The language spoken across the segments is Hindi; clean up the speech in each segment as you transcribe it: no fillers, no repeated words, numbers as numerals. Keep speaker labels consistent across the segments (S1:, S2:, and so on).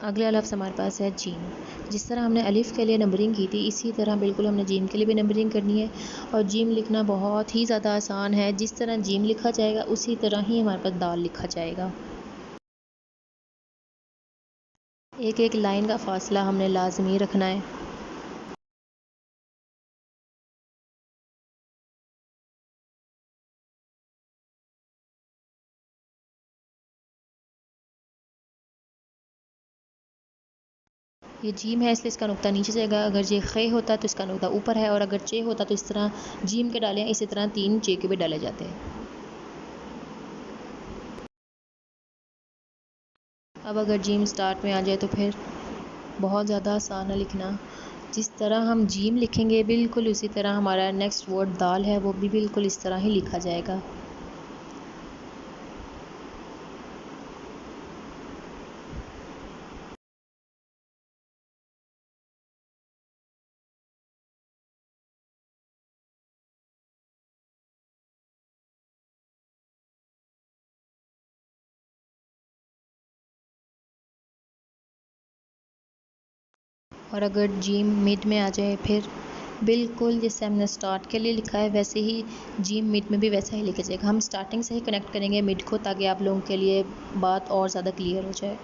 S1: अगला लफ्ज़ हमारे पास है जीम। जिस तरह हमने अलिफ़ के लिए नंबरिंग की थी, इसी तरह बिल्कुल हमने जीम के लिए भी नंबरिंग करनी है। और जीम लिखना बहुत ही ज़्यादा आसान है। जिस तरह जीम लिखा जाएगा उसी तरह ही हमारे पास दाल लिखा जाएगा। एक एक लाइन का फ़ासला हमने लाज़मी रखना है। ये जीम है इसलिए इसका नुक्ता नीचे जाएगा। अगर ये खे होता तो इसका नुक्ता ऊपर है, और अगर चे होता तो इस तरह जीम के डाले, इसी तरह 3 चे के भी डाले जाते हैं। अब अगर जीम स्टार्ट में आ जाए तो फिर बहुत ज़्यादा आसान है लिखना। जिस तरह हम जीम लिखेंगे बिल्कुल उसी तरह हमारा नेक्स्ट वर्ड दाल है वो भी बिल्कुल इस तरह ही लिखा जाएगा। और अगर जीम मिड में आ जाए फिर बिल्कुल जैसे हमने स्टार्ट के लिए लिखा है वैसे ही जीम मिड में भी वैसा ही लिखा जाएगा। हम स्टार्टिंग से ही कनेक्ट करेंगे मिड को, ताकि आप लोगों के लिए बात और ज़्यादा क्लियर हो जाए।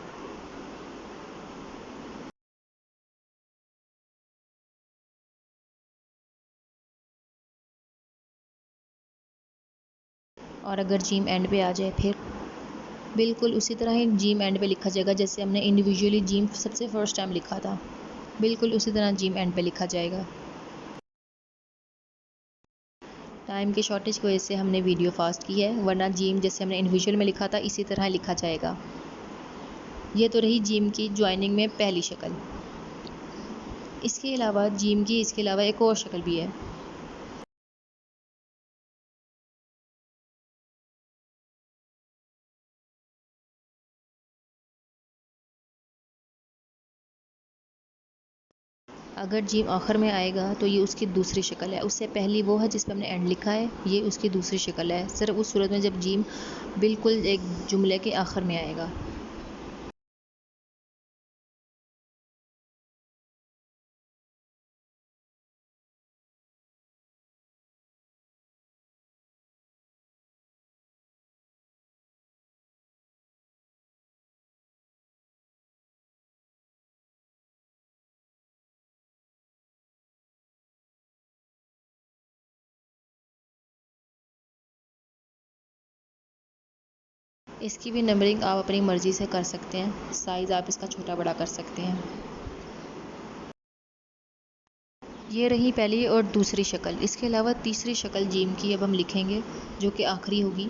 S1: और अगर जीम एंड पे आ जाए फिर बिल्कुल उसी तरह ही जीम एंड पे लिखा जाएगा, जैसे हमने इंडिविजुअली जीम सबसे फर्स्ट टाइम लिखा था, बिल्कुल उसी तरह जीम एंड पे लिखा जाएगा। टाइम की शॉर्टेज की वजह से हमने वीडियो फास्ट की है, वरना जीम जैसे हमने इंडिविजुअल में लिखा था इसी तरह लिखा जाएगा। ये तो रही जीम की ज्वाइनिंग में पहली शक्ल। इसके अलावा जीम की इसके अलावा एक और शक्ल भी है। अगर जीम आखिर में आएगा तो ये उसकी दूसरी शक्ल है। उससे पहली वो है जिस पे हमने एंड लिखा है, ये उसकी दूसरी शक्ल है, सिर्फ उस सूरत में जब जीम बिल्कुल एक जुमले के आखिर में आएगा। इसकी भी नंबरिंग आप अपनी मर्ज़ी से कर सकते हैं, साइज़ आप इसका छोटा बड़ा कर सकते हैं। ये रही पहली और दूसरी शक्ल। इसके अलावा तीसरी शक्ल जीम की अब हम लिखेंगे, जो कि आखिरी होगी।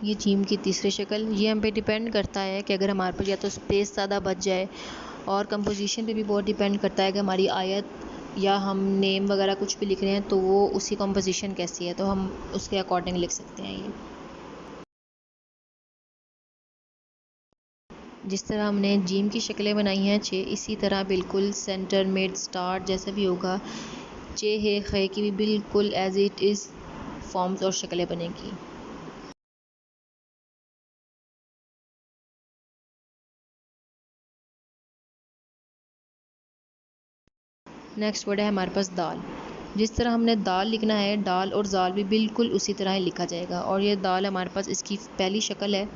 S1: ये जीम की तीसरी शक्ल, ये हम पे डिपेंड करता है कि अगर हमारे पास या तो स्पेस ज़्यादा बच जाए, और कंपोजिशन पे भी बहुत डिपेंड करता है कि हमारी आयत या हम नेम वगैरह कुछ भी लिख रहे हैं तो वो उसकी कंपोजिशन कैसी है, तो हम उसके अकॉर्डिंग लिख सकते हैं। ये जिस तरह हमने जीम की शक्लें बनाई हैं छः, इसी तरह बिल्कुल सेंटर मिड स्टार्ट जैसा भी होगा, चे है खे की भी बिल्कुल एज इट इज़ फॉर्म्स और शक्लें बनेगी। नेक्स्ट वर्ड है हमारे पास दाल। जिस तरह हमने दाल लिखना है, दाल और जाल भी बिल्कुल उसी तरह ही लिखा जाएगा। और ये दाल हमारे पास इसकी पहली शक्ल है।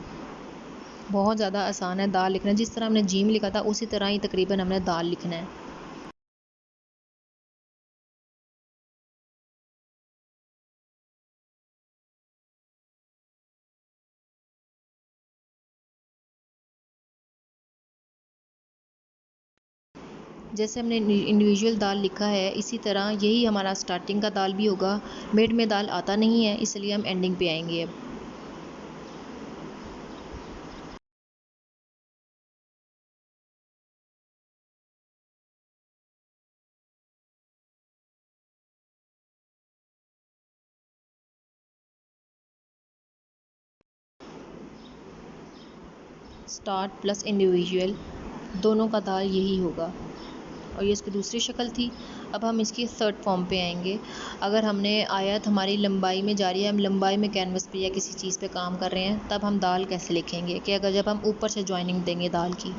S1: बहुत ज़्यादा आसान है दाल लिखना। जिस तरह हमने जीम लिखा था उसी तरह ही तकरीबन हमने दाल लिखना है। जैसे हमने इंडिविजुअल दाल लिखा है, इसी तरह यही हमारा स्टार्टिंग का दाल भी होगा। मिड में दाल आता नहीं है, इसलिए हम एंडिंग पे आएंगे अब। स्टार्ट प्लस इंडिविजुअल दोनों का दाल यही होगा। और ये इसकी दूसरी शक्ल थी। अब हम इसकी थर्ड फॉर्म पे आएंगे। अगर हमने आयत हमारी लंबाई में जा रही है, हम लंबाई में कैनवस पे या किसी चीज़ पे काम कर रहे हैं, तब हम दाल कैसे लिखेंगे कि अगर जब हम ऊपर से ज्वाइनिंग देंगे दाल की।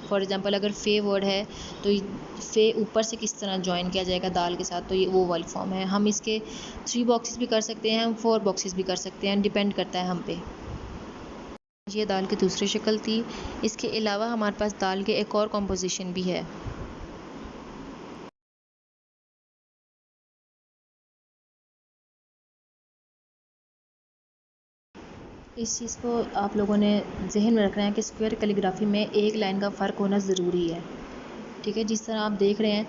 S1: फॉर एग्ज़ाम्पल अगर फे वर्ड है तो फे ऊपर से किस तरह ज्वाइन किया जाएगा दाल के साथ, तो ये वो वाली फॉर्म है। हम इसके 3 बॉक्सेस भी कर सकते हैं, हम 4 बॉक्सेस भी कर सकते हैं, डिपेंड करता है हम पे। ये दाल की दूसरी शक्ल थी। इसके अलावा हमारे पास दाल के एक और कॉम्पोजिशन भी है। इस चीज़ को आप लोगों ने जहन में रखना है कि स्क्वायर कैलीग्राफी में एक लाइन का फ़र्क होना ज़रूरी है। ठीक है, जिस तरह आप देख रहे हैं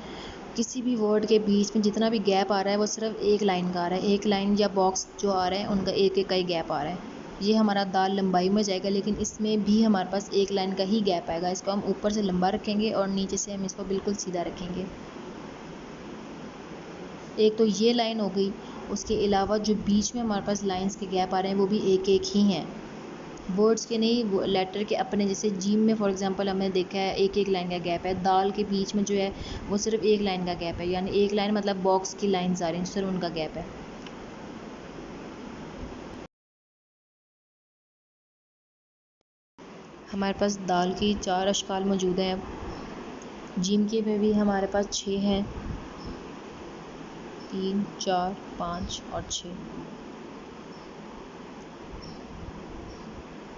S1: किसी भी वर्ड के बीच में जितना भी गैप आ रहा है वो सिर्फ एक लाइन का आ रहा है। एक लाइन या बॉक्स जो आ रहे हैं उनका एक एक का ही गैप आ रहा है। ये हमारा दाल लंबाई में जाएगा, लेकिन इसमें भी हमारे पास एक लाइन का ही गैप आएगा। इसको हम ऊपर से लंबा रखेंगे और नीचे से हम इसको बिल्कुल सीधा रखेंगे। एक तो ये लाइन हो गई, उसके अलावा जो बीच में हमारे पास लाइंस के गैप आ रहे हैं वो भी एक एक ही हैं, वर्ड्स के नहीं, वो लेटर के अपने। जैसे जीम में फॉर एग्जांपल हमने देखा है एक एक लाइन का गैप है, दाल के बीच में जो है वो सिर्फ एक लाइन का गैप है, यानी एक लाइन मतलब बॉक्स की लाइंस आ रही हैं, सिर्फ उनका गैप है। हमारे पास दाल की 4 अशकाल मौजूद हैं। जीम के में भी हमारे पास 6 हैं, 3, 4, 5 और 6।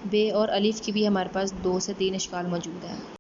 S1: बे और अलिफ की भी हमारे पास 2 से 3 अशकाल मौजूद हैं।